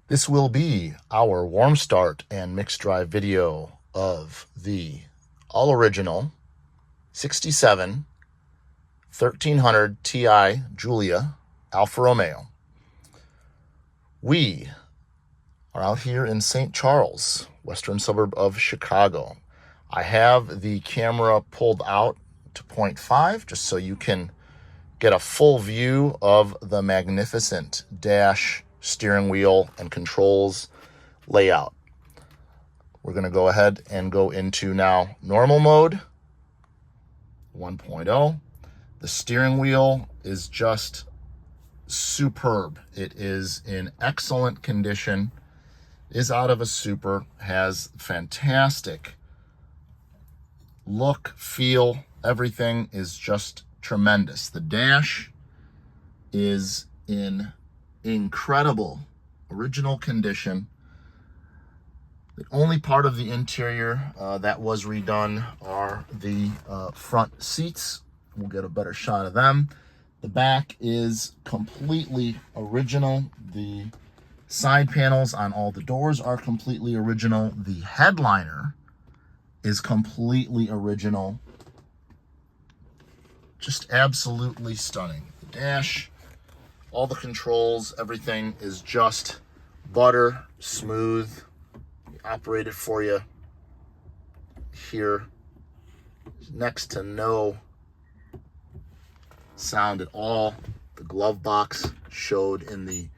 This will be our warm start and mixed drive video of the all original 67 1300 Ti Giulia Alfa Romeo. We are out here in St. Charles, western suburb of Chicago. I have the camera pulled out to 0.5 just so you can get a full view of the magnificent dash, steering wheel, and controls layout. We're going to go ahead and go into now normal mode 1.0. The steering wheel is just superb. It is in excellent condition, is out of a super, has fantastic look, feel, everything is just tremendous. The dash is in incredible original condition. The only part of the interior that was redone are the front seats. We'll get a better shot of them. The back is completely original. The side panels on all the doors are completely original. The headliner is completely original. Just absolutely stunning. The dash, all the controls, everything is just butter smooth. We operate it for you here. Next to no sound at all. The glove box showed in the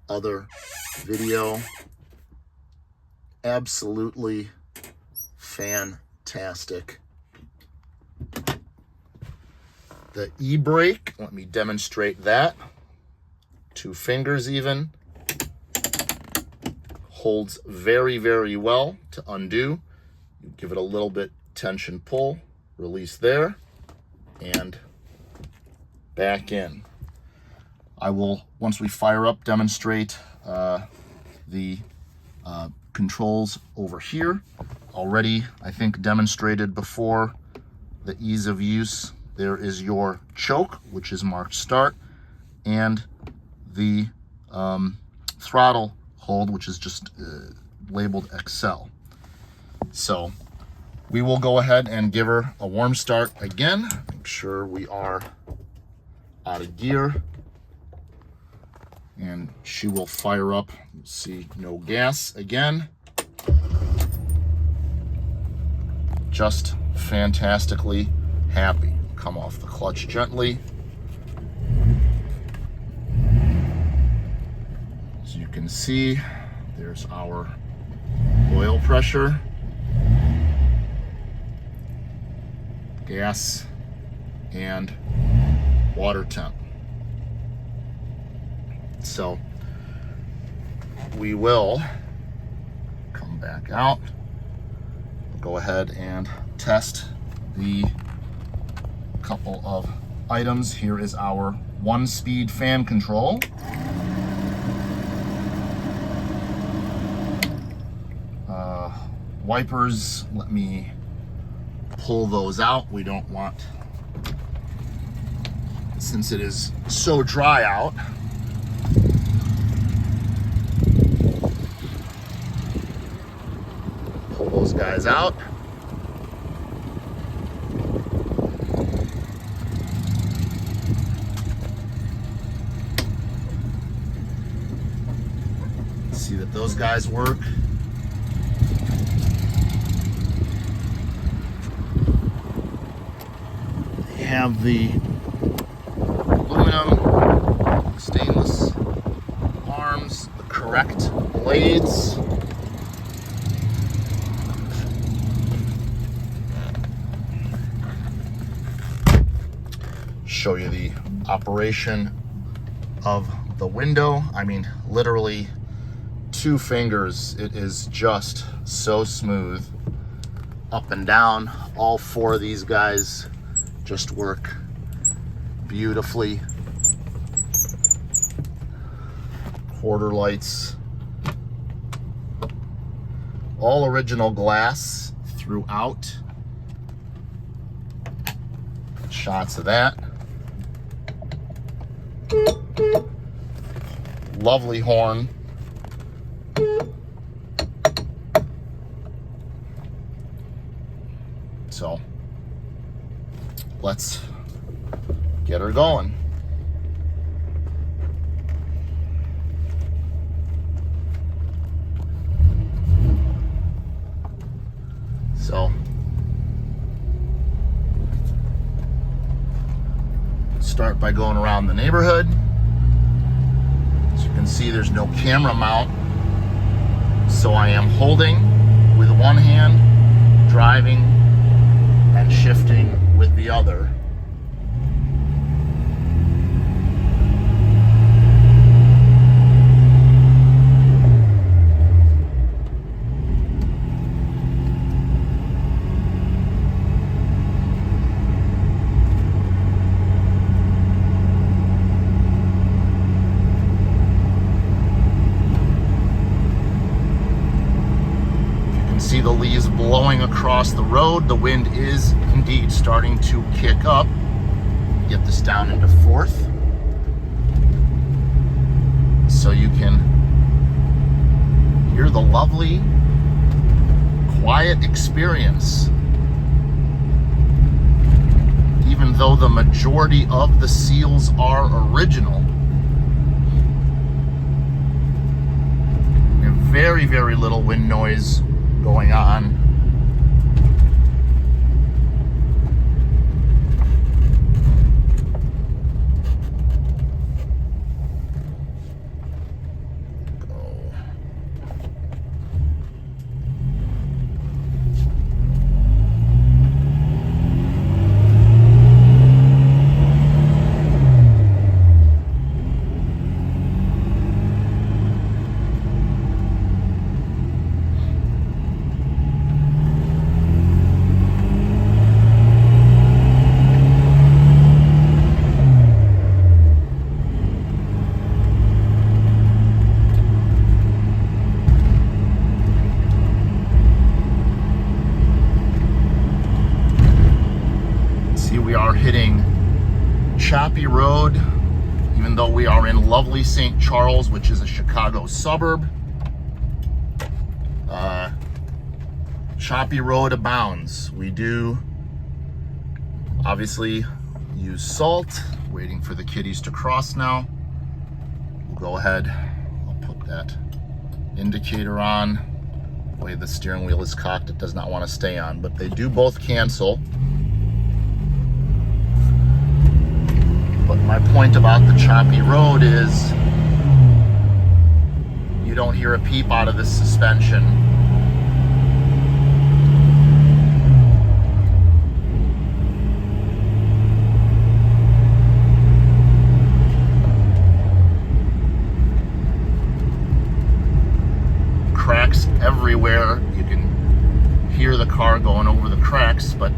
other video. Absolutely fantastic. The e-brake, let me demonstrate that. 2 fingers even. Holds very, very well to undo. You give it a little bit tension pull, release there, and back in. I will, once we fire up, demonstrate the controls over here. Already, I think, demonstrated before the ease of use. There is your choke, which is marked start, and the throttle hold, which is just labeled Excel. So we will go ahead and give her a warm start again. Make sure we are out of gear, and she will fire up. You see no gas again. Just fantastically happy. Come off the clutch gently. As you can see, there's our oil pressure, gas, and water temp. So we will come back out, go ahead and test the couple of items. Here is our 1-speed fan control. Wipers, let me pull those out. We don't want, since it is so dry out, pull those guys out. See that those guys work. They have the aluminum, stainless arms, the correct blades. Show you the operation of the window. I mean, literally 2 fingers. It is just so smooth. Up and down, all 4 of these guys just work beautifully. Quarter lights, all original glass throughout. Shots of that. Lovely horn. So let's get her going. So start by going around the neighborhood. As you can see, there's no camera mount, so I am holding with one hand, driving and shifting with the other. See the leaves blowing across the road. The wind is indeed starting to kick up. Get this down into fourth so you can hear the lovely, quiet experience. Even though the majority of the seals are original, we have very, very little wind noise going on. We are hitting choppy road, even though we are in lovely St. Charles, which is a Chicago suburb. Choppy road abounds. We do obviously use salt. Waiting for the kiddies to cross now. We'll go ahead. I'll put that indicator on. The way the steering wheel is cocked, it does not want to stay on, but they do both cancel. But my point about the choppy road is you don't hear a peep out of this suspension. Cracks everywhere. You can hear the car going over the cracks, but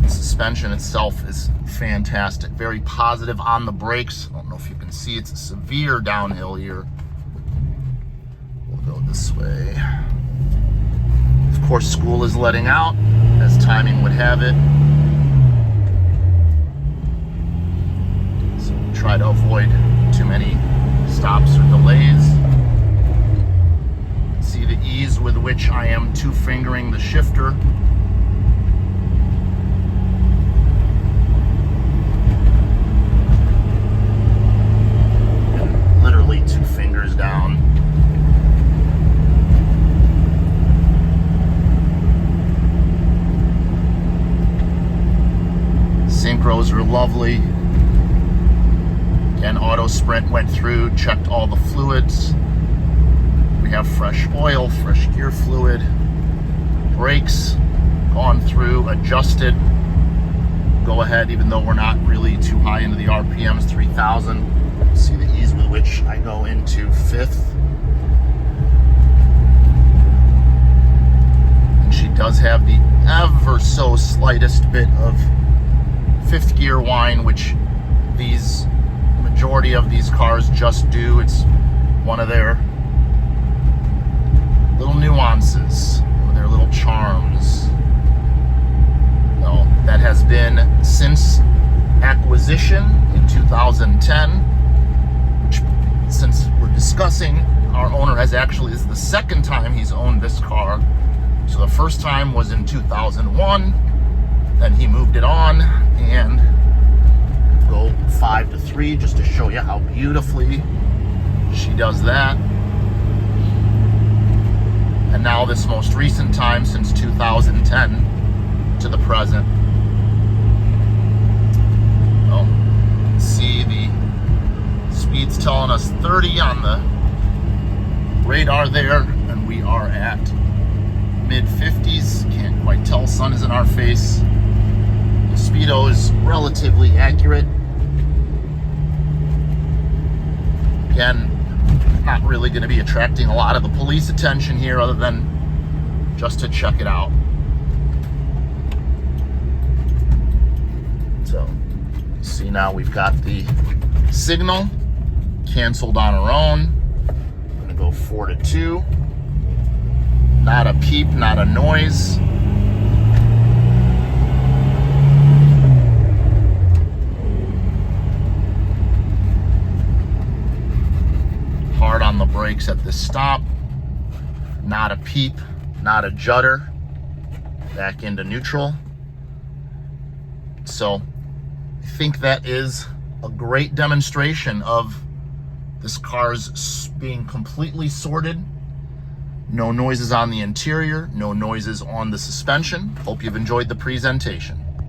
the suspension itself is fantastic. Very positive on the brakes. I don't know if you can see, it's a severe downhill here. We'll go this way. Of course, school is letting out, as timing would have it. So we'll try to avoid too many stops or delays. See the ease with which I am two-fingering the shifter. Literally 2 fingers down. Synchros are lovely. And Auto Sprint went through, checked all the fluids. We have fresh oil, fresh gear fluid, brakes gone through, adjusted. Go ahead, even though we're not really too high into the RPMs, 3,000. See the ease with which I go into fifth. And she does have the ever so slightest bit of fifth gear whine, which these majority of these cars just do. It's one of their little nuances, their little charms. No, that has been since acquisition in 2010, which, since we're discussing, our owner has actually, this is the second time he's owned this car. So So the first time was in 2001, then he moved it on, and go 5 to 3 just to show you how beautifully she does that. And now this most recent time since 2010 to the present. Well, see the speed's telling us 30 on the radar there, and we are at mid 50s. Can't quite tell, sun is in our face. The speedo is relatively accurate. Again, not really going to be attracting a lot of the police attention here other than just to check it out. So, see, now we've got the signal canceled on our own. I'm going to go 4 to 2. Not a peep, not a noise. Hard on the brakes at this stop. Not a peep, not a judder. Back into neutral. So I think that is a great demonstration of this car's being completely sorted. No noises on the interior, no noises on the suspension. Hope you've enjoyed the presentation.